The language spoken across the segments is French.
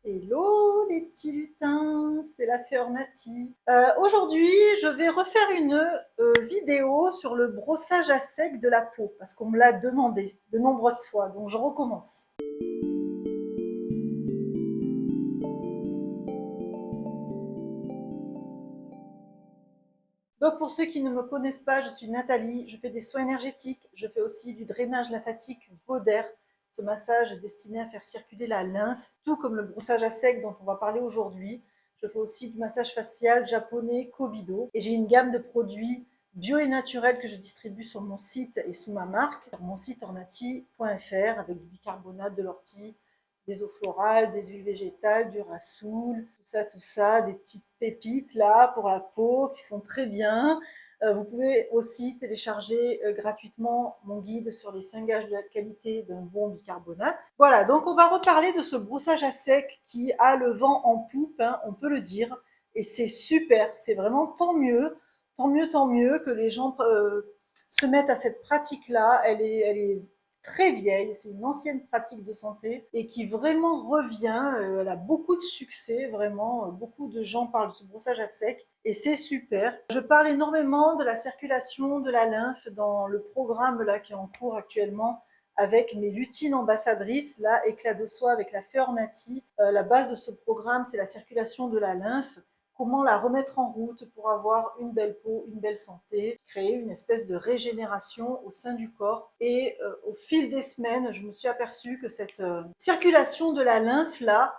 Hello les petits lutins, c'est la Féor Nati. Aujourd'hui, je vais refaire une vidéo sur le brossage à sec de la peau, parce qu'on me l'a demandé de nombreuses fois, donc je recommence. Donc pour ceux qui ne me connaissent pas, je suis Nathalie, je fais des soins énergétiques, je fais aussi du drainage lymphatique Vauder, ce massage destiné à faire circuler la lymphe, tout comme le brossage à sec dont on va parler aujourd'hui. Je fais aussi du massage facial japonais Kobido et j'ai une gamme de produits bio et naturels que je distribue sur mon site et sous ma marque, sur mon site ornati.fr avec du bicarbonate, de l'ortie, des eaux florales, des huiles végétales, du rassoul, tout ça, des petites pépites là pour la peau qui sont très bien. Vous pouvez aussi télécharger gratuitement mon guide sur les 5 gages de la qualité d'un bon bicarbonate. Voilà, donc on va reparler de ce brossage à sec qui a le vent en poupe, hein, on peut le dire, et c'est super, c'est vraiment tant mieux que les gens se mettent à cette pratique-là. Elle est très vieille, c'est une ancienne pratique de santé et qui vraiment revient. Elle a beaucoup de succès, vraiment. Beaucoup de gens parlent de ce brossage à sec et c'est super. Je parle énormément de la circulation de la lymphe dans le programme là qui est en cours actuellement avec mes lutines ambassadrices, là, éclat de soie avec la Féor Nati. La base de ce programme, c'est la circulation de la lymphe. Comment la remettre en route pour avoir une belle peau, une belle santé, créer une espèce de régénération au sein du corps. Et au fil des semaines, je me suis aperçue que cette circulation de la lymphe là,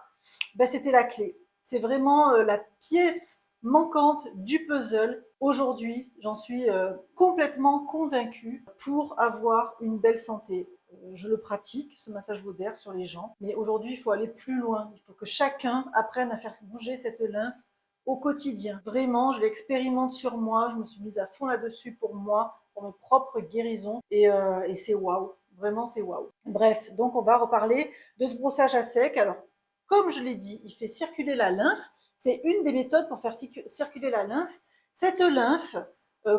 ben, c'était la clé. C'est vraiment la pièce manquante du puzzle. Aujourd'hui, j'en suis complètement convaincue pour avoir une belle santé. Je le pratique, ce massage Vauder sur les gens, mais aujourd'hui, il faut aller plus loin. Il faut que chacun apprenne à faire bouger cette lymphe au quotidien. Vraiment, je l'expérimente sur moi, je me suis mise à fond là-dessus pour moi, pour mes propres guérisons, et c'est waouh, vraiment c'est waouh. Bref, donc on va reparler de ce brossage à sec. Alors, comme je l'ai dit, il fait circuler la lymphe, c'est une des méthodes pour faire circuler la lymphe. Cette lymphe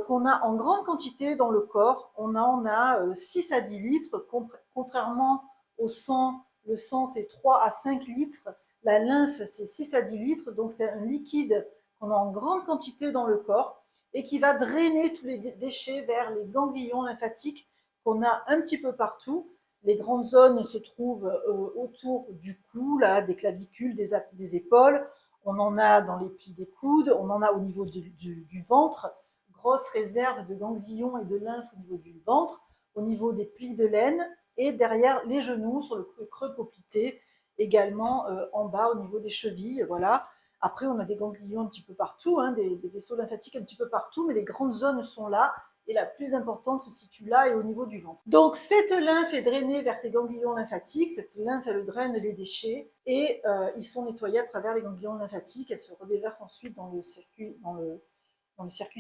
qu'on a en grande quantité dans le corps, on en a 6 à 10 litres, contrairement au sang, le sang c'est 3 à 5 litres, la lymphe, c'est 6 à 10 litres, donc c'est un liquide qu'on a en grande quantité dans le corps et qui va drainer tous les déchets vers les ganglions lymphatiques qu'on a un petit peu partout. Les grandes zones se trouvent autour du cou, là, des clavicules, des épaules. On en a dans les plis des coudes, on en a au niveau du ventre. Grosse réserve de ganglions et de lymphe au niveau du ventre, au niveau des plis de l'aine et derrière les genoux, sur le creux poplité, également en bas au niveau des chevilles, voilà. Après, on a des ganglions un petit peu partout, hein, des vaisseaux lymphatiques un petit peu partout, mais les grandes zones sont là et la plus importante se situe là et au niveau du ventre. Donc, cette lymphe est drainée vers ces ganglions lymphatiques, cette lymphe, elle draine les déchets et ils sont nettoyés à travers les ganglions lymphatiques, elle se redéverse ensuite dans le circuit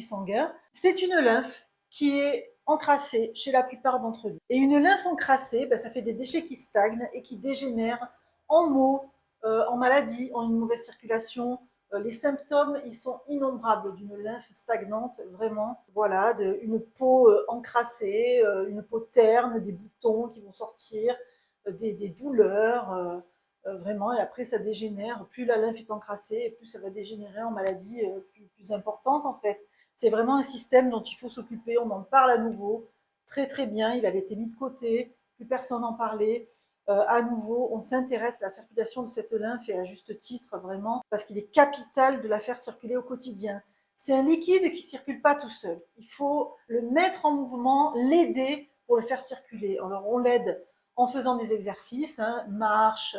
sanguin. C'est une lymphe qui est encrassée chez la plupart d'entre nous. Et une lymphe encrassée, ben, ça fait des déchets qui stagnent et qui dégénèrent en maux, en maladies, en une mauvaise circulation. Les symptômes, ils sont innombrables d'une lymphe stagnante, vraiment. Voilà, une peau encrassée, une peau terne, des boutons qui vont sortir, des douleurs, vraiment, et après ça dégénère. Plus la lymphe est encrassée, et plus ça va dégénérer en maladie plus importante en fait. C'est vraiment un système dont il faut s'occuper, on en parle à nouveau, très très bien, il avait été mis de côté, plus personne n'en parlait. À nouveau, on s'intéresse à la circulation de cette lymphe et à juste titre, vraiment, parce qu'il est capital de la faire circuler au quotidien. C'est un liquide qui ne circule pas tout seul. Il faut le mettre en mouvement, l'aider pour le faire circuler. Alors, on l'aide en faisant des exercices, hein, marche,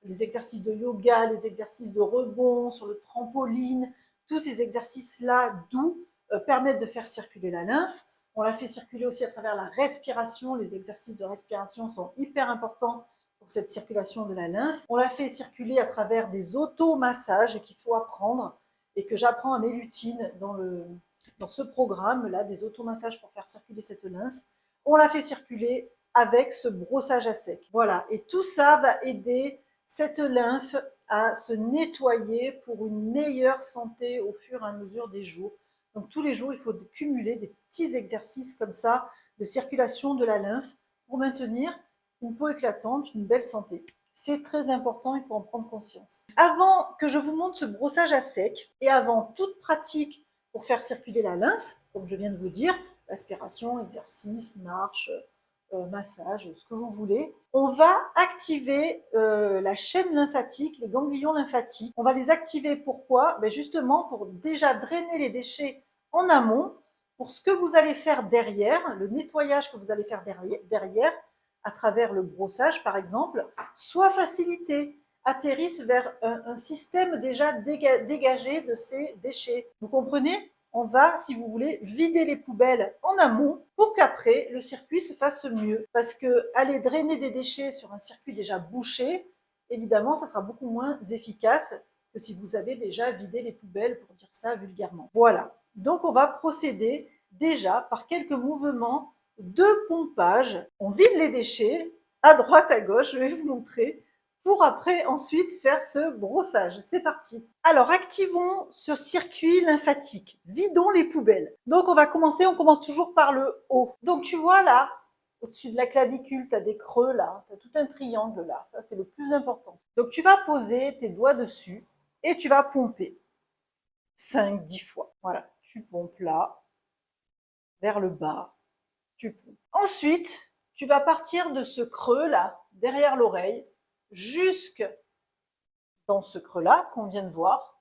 les exercices de yoga, les exercices de rebond sur le trampoline, tous ces exercices-là doux permettent de faire circuler la lymphe. On la fait circuler aussi à travers la respiration. Les exercices de respiration sont hyper importants pour cette circulation de la lymphe. On la fait circuler à travers des automassages qu'il faut apprendre et que j'apprends à mes lutines dans ce programme-là, des automassages pour faire circuler cette lymphe. On la fait circuler avec ce brossage à sec. Voilà, et tout ça va aider cette lymphe à se nettoyer pour une meilleure santé au fur et à mesure des jours. Donc tous les jours, il faut cumuler des petits exercices comme ça de circulation de la lymphe pour maintenir une peau éclatante, une belle santé. C'est très important, il faut en prendre conscience. Avant que je vous montre ce brossage à sec et avant toute pratique pour faire circuler la lymphe, comme je viens de vous dire, aspiration, exercice, marche, massage, ce que vous voulez, on va activer la chaîne lymphatique, les ganglions lymphatiques. On va les activer pourquoi? Justement pour déjà drainer les déchets en amont, pour ce que vous allez faire derrière, le nettoyage que vous allez faire derrière à travers le brossage par exemple, soit facilité, atterrisse vers un système déjà dégagé de ces déchets. Vous comprenez? On va, si vous voulez, vider les poubelles en amont pour qu'après, le circuit se fasse mieux. Parce que aller drainer des déchets sur un circuit déjà bouché, évidemment, ça sera beaucoup moins efficace que si vous avez déjà vidé les poubelles, pour dire ça vulgairement. Voilà. Donc, on va procéder déjà par quelques mouvements de pompage. On vide les déchets à droite, à gauche, je vais vous montrer, pour après ensuite faire ce brossage. C'est parti. Alors, activons ce circuit lymphatique. Vidons les poubelles. Donc, on va commencer, on commence toujours par le haut. Donc, tu vois là, au-dessus de la clavicule, tu as des creux là, tu as tout un triangle là. Ça, c'est le plus important. Donc, tu vas poser tes doigts dessus et tu vas pomper 5-10 fois. Voilà, tu pompes là, vers le bas, tu pompes. Ensuite, tu vas partir de ce creux là, derrière l'oreille, jusque dans ce creux-là qu'on vient de voir.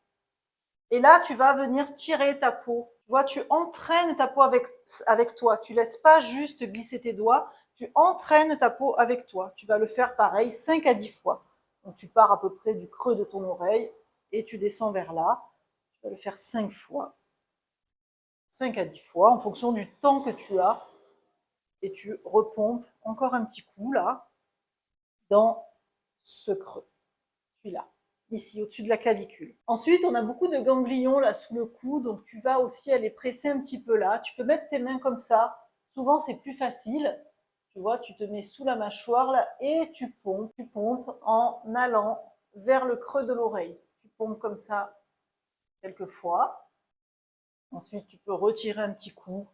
Et là, tu vas venir tirer ta peau. Tu vois, tu entraînes ta peau avec toi. Tu laisses pas juste glisser tes doigts, tu entraînes ta peau avec toi. Tu vas le faire pareil 5 à 10 fois. Donc, tu pars à peu près du creux de ton oreille et tu descends vers là. Tu vas le faire 5 fois. 5 à 10 fois en fonction du temps que tu as. Et tu repompes encore un petit coup là, dans ce creux, celui-là, ici, au-dessus de la clavicule. Ensuite, on a beaucoup de ganglions là sous le cou, donc tu vas aussi aller presser un petit peu là. Tu peux mettre tes mains comme ça, souvent c'est plus facile. Tu vois, tu te mets sous la mâchoire là et tu pompes en allant vers le creux de l'oreille. Tu pompes comme ça quelques fois. Ensuite, tu peux retirer un petit coup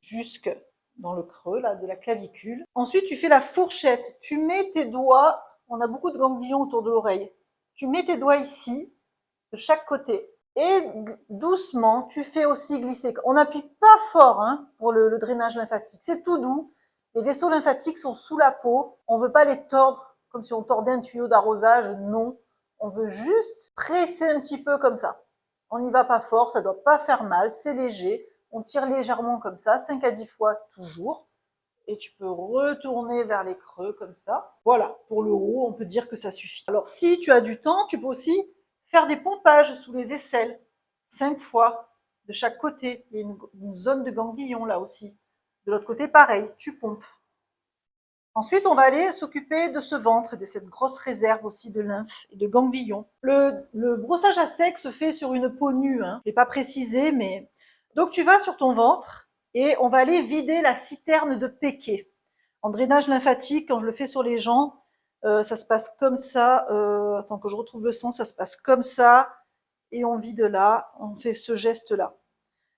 jusque dans le creux là, de la clavicule. Ensuite, tu fais la fourchette. Tu mets tes doigts, on a beaucoup de ganglions autour de l'oreille. Tu mets tes doigts ici, de chaque côté. Et doucement, tu fais aussi glisser. On n'appuie pas fort hein, pour le drainage lymphatique. C'est tout doux. Les vaisseaux lymphatiques sont sous la peau. On ne veut pas les tordre comme si on tordait un tuyau d'arrosage. Non. On veut juste presser un petit peu comme ça. On n'y va pas fort, ça ne doit pas faire mal, c'est léger. On tire légèrement comme ça, 5 à 10 fois toujours. Et tu peux retourner vers les creux comme ça. Voilà, pour le haut, on peut dire que ça suffit. Alors, si tu as du temps, tu peux aussi faire des pompages sous les aisselles. 5 fois, de chaque côté. Il y a une zone de ganglion là aussi. De l'autre côté, pareil, tu pompes. Ensuite, on va aller s'occuper de ce ventre, de cette grosse réserve aussi de lymphe et de ganglions. Le brossage à sec se fait sur une peau nue. Je n'ai pas précisé, mais... Donc, tu vas sur ton ventre et on va aller vider la citerne de Péquet. En drainage lymphatique, quand je le fais sur les gens, ça se passe comme ça. Attends que je retrouve le son, ça se passe comme ça. Et on vide là, on fait ce geste-là.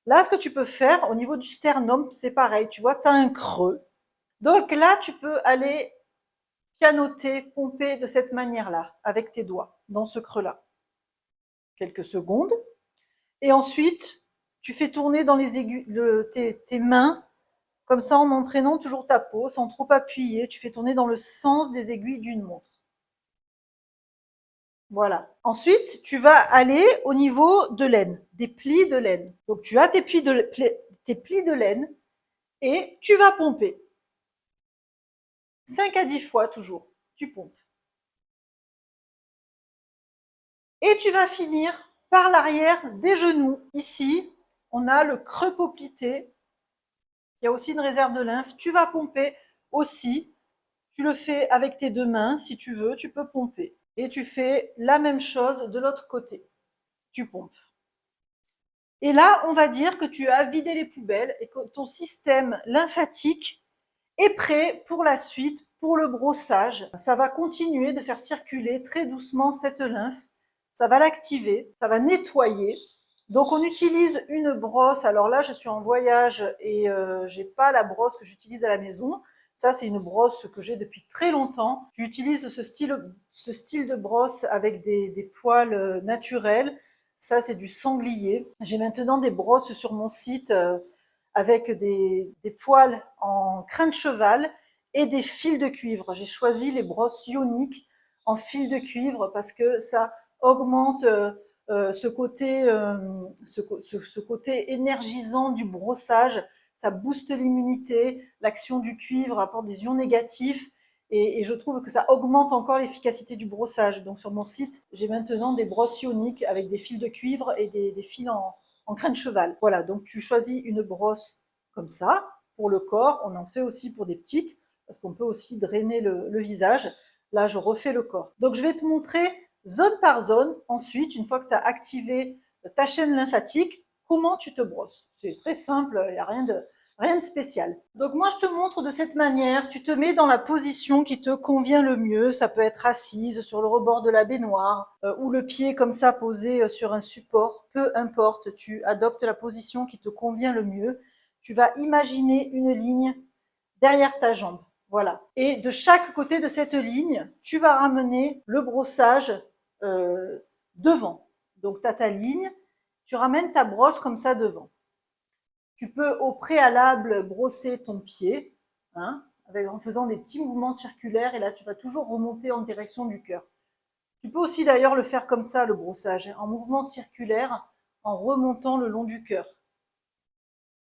Là, ce que tu peux faire, au niveau du sternum, c'est pareil. Tu vois, tu as un creux. Donc là, tu peux aller pianoter, pomper de cette manière-là, avec tes doigts, dans ce creux-là. Quelques secondes. Et ensuite, tu fais tourner dans les tes mains, comme ça, en entraînant toujours ta peau, sans trop appuyer. Tu fais tourner dans le sens des aiguilles d'une montre. Voilà. Ensuite, tu vas aller au niveau de l'aine, des plis de l'aine. Donc, tu as tes plis de l'aine et tu vas pomper. 5 à 10 fois toujours, tu pompes. Et tu vas finir par l'arrière des genoux. Ici, on a le creux poplité. Il y a aussi une réserve de lymphe. Tu vas pomper aussi. Tu le fais avec tes deux mains, si tu veux, tu peux pomper. Et tu fais la même chose de l'autre côté. Tu pompes. Et là, on va dire que tu as vidé les poubelles et que ton système lymphatique est prêt pour la suite, pour le brossage. Ça va continuer de faire circuler très doucement cette lymphe. Ça va l'activer, ça va nettoyer. Donc on utilise une brosse. Alors là, je suis en voyage et j'ai pas la brosse que j'utilise à la maison. Ça, c'est une brosse que j'ai depuis très longtemps. J'utilise ce style de brosse avec des poils naturels. Ça, c'est du sanglier. J'ai maintenant des brosses sur mon site avec des poils en crin de cheval et des fils de cuivre. J'ai choisi les brosses ioniques en fil de cuivre parce que ça augmente ce côté énergisant du brossage. Ça booste l'immunité, l'action du cuivre apporte des ions négatifs et je trouve que ça augmente encore l'efficacité du brossage. Donc sur mon site, j'ai maintenant des brosses ioniques avec des fils de cuivre et des fils en crin de cheval. Voilà, donc tu choisis une brosse comme ça pour le corps. On en fait aussi pour des petites parce qu'on peut aussi drainer le visage. Là, je refais le corps. Donc je vais te montrer zone par zone. Ensuite, une fois que tu as activé ta chaîne lymphatique, comment tu te brosses. C'est très simple, il n'y a rien de spécial. Donc moi, je te montre de cette manière. Tu te mets dans la position qui te convient le mieux. Ça peut être assise sur le rebord de la baignoire ou le pied comme ça posé sur un support. Peu importe, tu adoptes la position qui te convient le mieux. Tu vas imaginer une ligne derrière ta jambe. Voilà. Et de chaque côté de cette ligne, tu vas ramener le brossage devant. Donc, tu as ta ligne, tu ramènes ta brosse comme ça devant. Tu peux au préalable brosser ton pied, hein, en faisant des petits mouvements circulaires, et là, tu vas toujours remonter en direction du cœur. Tu peux aussi d'ailleurs le faire comme ça, le brossage, en mouvement circulaire, en remontant le long du cœur.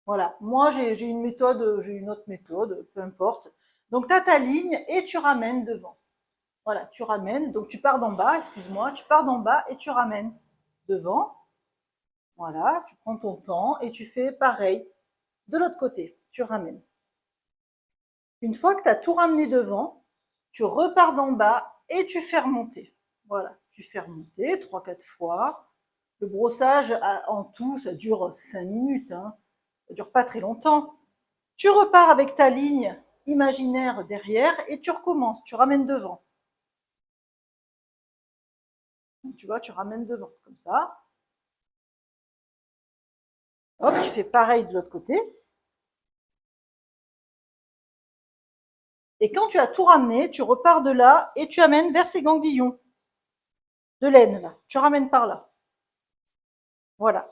Voilà, moi j'ai une méthode, j'ai une autre méthode, peu importe. Donc tu as ta ligne et tu ramènes devant. Voilà, tu ramènes, donc tu pars d'en bas, excuse-moi, tu pars d'en bas et tu ramènes devant. Voilà, tu prends ton temps et tu fais pareil de l'autre côté, tu ramènes. Une fois que tu as tout ramené devant, tu repars d'en bas et tu fais remonter. Voilà, tu fais remonter 3-4 fois. Le brossage, en tout, ça dure 5 minutes, hein. Ça dure pas très longtemps. Tu repars avec ta ligne imaginaire derrière et tu recommences, tu ramènes devant. Tu vois, tu ramènes devant, comme ça. Hop, tu fais pareil de l'autre côté. Et quand tu as tout ramené, tu repars de là et tu amènes vers ces ganglions de laine, là. Tu ramènes par là. Voilà.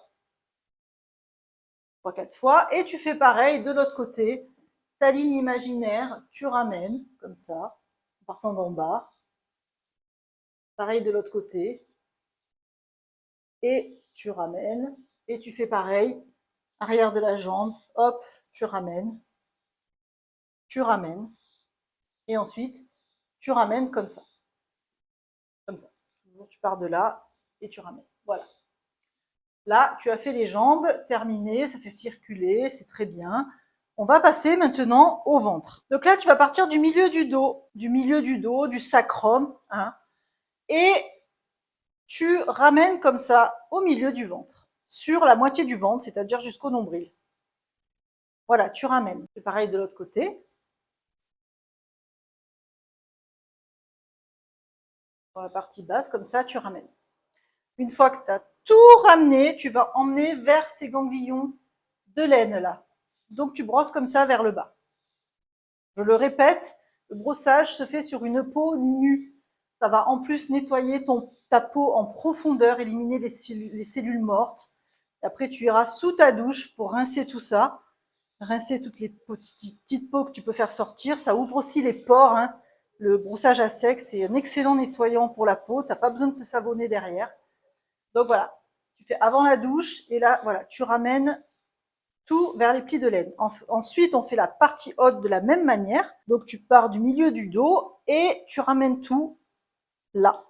3-4 fois. Et tu fais pareil de l'autre côté. Ta ligne imaginaire, tu ramènes, comme ça, en partant d'en bas. Pareil de l'autre côté. Et tu ramènes. Et tu fais pareil. Arrière de la jambe. Hop, tu ramènes. Tu ramènes. Et ensuite, tu ramènes comme ça. Comme ça. Tu pars de là et tu ramènes. Voilà. Là, tu as fait les jambes, terminé, ça fait circuler, c'est très bien. On va passer maintenant au ventre. Donc là, tu vas partir du milieu du dos, du sacrum, hein, et tu ramènes comme ça au milieu du ventre, sur la moitié du ventre, c'est-à-dire jusqu'au nombril. Voilà, tu ramènes. C'est pareil de l'autre côté. Pour la partie basse, comme ça, tu ramènes. Une fois que tu as tout ramené, tu vas emmener vers ces ganglions de laine là. Donc tu brosses comme ça vers le bas. Je le répète, le brossage se fait sur une peau nue. Ça va en plus nettoyer ta peau en profondeur, éliminer les cellules mortes. Et après, tu iras sous ta douche pour rincer tout ça. Rincer toutes les petites peaux que tu peux faire sortir. Ça ouvre aussi les pores, hein. Le brossage à sec, c'est un excellent nettoyant pour la peau. Tu n'as pas besoin de te savonner derrière. Donc voilà, tu fais avant la douche et là, voilà, tu ramènes tout vers les plis de laine. Ensuite, on fait la partie haute de la même manière. Donc tu pars du milieu du dos et tu ramènes tout là.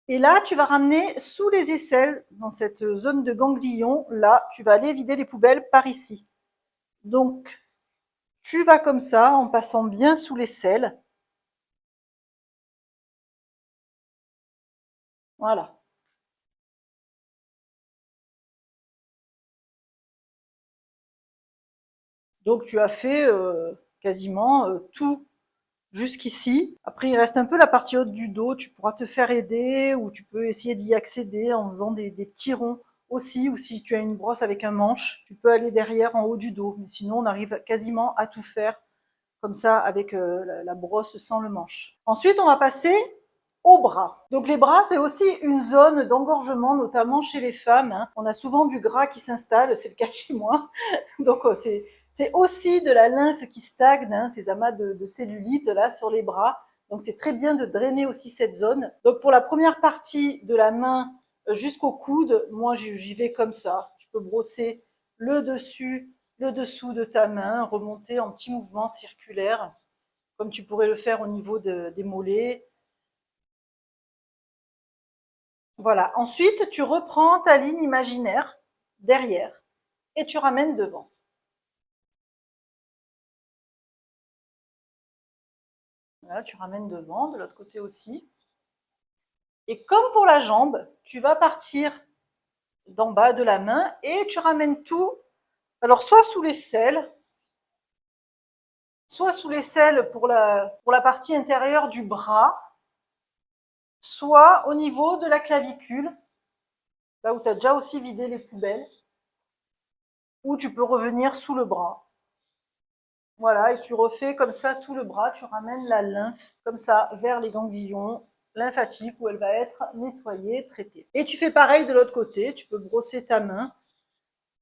Et là, tu vas ramener sous les aisselles, dans cette zone de ganglion, là, tu vas aller vider les poubelles par ici. Donc, tu vas comme ça, en passant bien sous l'aisselle. Voilà. Donc, tu as fait quasiment tout jusqu'ici. Après, il reste un peu la partie haute du dos. Tu pourras te faire aider ou tu peux essayer d'y accéder en faisant des petits ronds aussi. Ou si tu as une brosse avec un manche, tu peux aller derrière en haut du dos. Mais sinon, on arrive quasiment à tout faire comme ça avec la brosse sans le manche. Ensuite, on va passer aux bras. Donc les bras, c'est aussi une zone d'engorgement, notamment chez les femmes. Hein. On a souvent du gras qui s'installe, c'est le cas chez moi. Donc c'est aussi de la lymphe qui stagne, hein, ces amas de cellulite là sur les bras. Donc c'est très bien de drainer aussi cette zone. Donc pour la première partie de la main jusqu'au coude, moi j'y vais comme ça. Tu peux brosser le dessus, le dessous de ta main, remonter en petits mouvements circulaires, comme tu pourrais le faire au niveau des mollets. Voilà. Ensuite, tu reprends ta ligne imaginaire derrière et tu ramènes devant. Voilà, tu ramènes devant, de l'autre côté aussi. Et comme pour la jambe, tu vas partir d'en bas de la main et tu ramènes tout. Alors, soit sous l'aisselle, soit sous l'aisselle pour la partie intérieure du bras, soit au niveau de la clavicule, là où tu as déjà aussi vidé les poubelles, ou tu peux revenir sous le bras. Voilà, et tu refais comme ça tout le bras, tu ramènes la lymphe comme ça vers les ganglions lymphatiques où elle va être nettoyée, traitée. Et tu fais pareil de l'autre côté, tu peux brosser ta main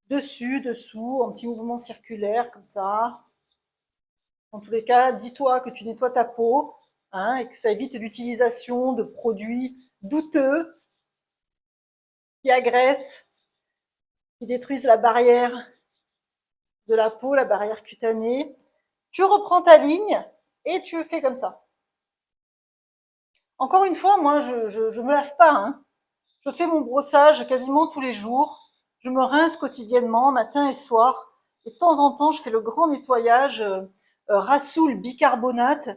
dessus, dessous, en petits mouvements circulaires comme ça. En tous les cas, dis-toi que tu nettoies ta peau, hein, et que ça évite l'utilisation de produits douteux qui agressent, qui détruisent la barrière de la peau, la barrière cutanée. Tu reprends ta ligne et tu fais comme ça. Encore une fois, moi, je me lave pas. Hein. Je fais mon brossage quasiment tous les jours. Je me rince quotidiennement, matin et soir. Et de temps en temps, je fais le grand nettoyage Rassoul bicarbonate.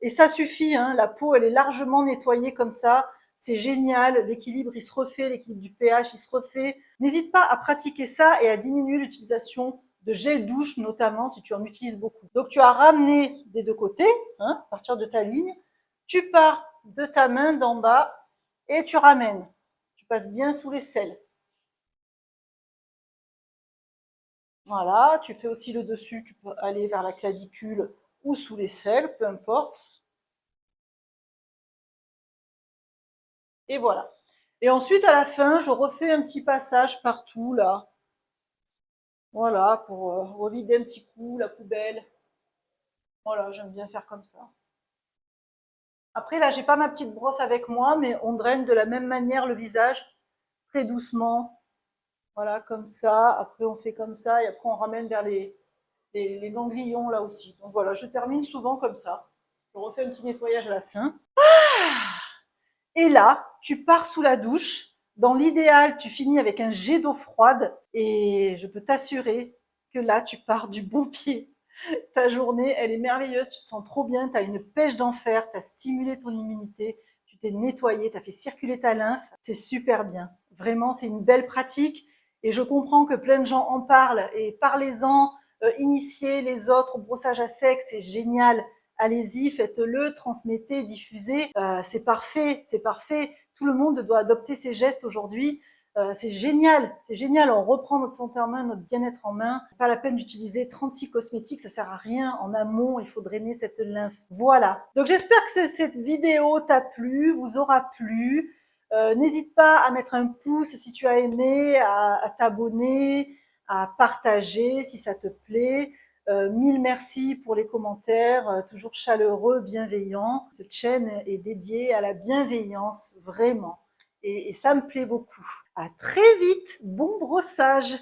Et ça suffit. Hein. La peau, elle est largement nettoyée comme ça. C'est génial. L'équilibre, il se refait. L'équilibre du pH, il se refait. N'hésite pas à pratiquer ça et à diminuer l'utilisation de gel douche, notamment si tu en utilises beaucoup. Donc, tu as ramené des deux côtés, hein, à partir de ta ligne. Tu pars de ta main d'en bas et tu ramènes. Tu passes bien sous l'aisselle. Voilà, tu fais aussi le dessus, tu peux aller vers la clavicule ou sous l'aisselle, peu importe. Et voilà. Et ensuite, à la fin, je refais un petit passage partout, là. Voilà, pour revider un petit coup la poubelle. Voilà, j'aime bien faire comme ça. Après, là, j'ai pas ma petite brosse avec moi, mais on draine de la même manière le visage, très doucement. Voilà, comme ça. Après, on fait comme ça et après, on ramène vers les ganglions là aussi. Donc voilà, je termine souvent comme ça. Je refais un petit nettoyage à la fin. Et là, tu pars sous la douche. Dans l'idéal, tu finis avec un jet d'eau froide et je peux t'assurer que là, tu pars du bon pied. Ta journée, elle est merveilleuse, tu te sens trop bien, tu as une pêche d'enfer, tu as stimulé ton immunité, tu t'es nettoyé, tu as fait circuler ta lymphe, c'est super bien. Vraiment, c'est une belle pratique et je comprends que plein de gens en parlent et parlez-en, initiez les autres au brossage à sec, c'est génial. Allez-y, faites-le, transmettez, diffusez, c'est parfait, c'est parfait. Tout le monde doit adopter ces gestes aujourd'hui. C'est génial, on reprend notre santé en main, notre bien-être en main. Pas la peine d'utiliser 36 cosmétiques, ça sert à rien. En amont, il faut drainer cette lymphe. Voilà. Donc j'espère que cette vidéo t'a plu, vous aura plu. N'hésite pas à mettre un pouce si tu as aimé, à t'abonner, à partager si ça te plaît. Mille merci pour les commentaires, toujours chaleureux, bienveillants. Cette chaîne est dédiée à la bienveillance, vraiment. Et ça me plaît beaucoup. À très vite, bon brossage!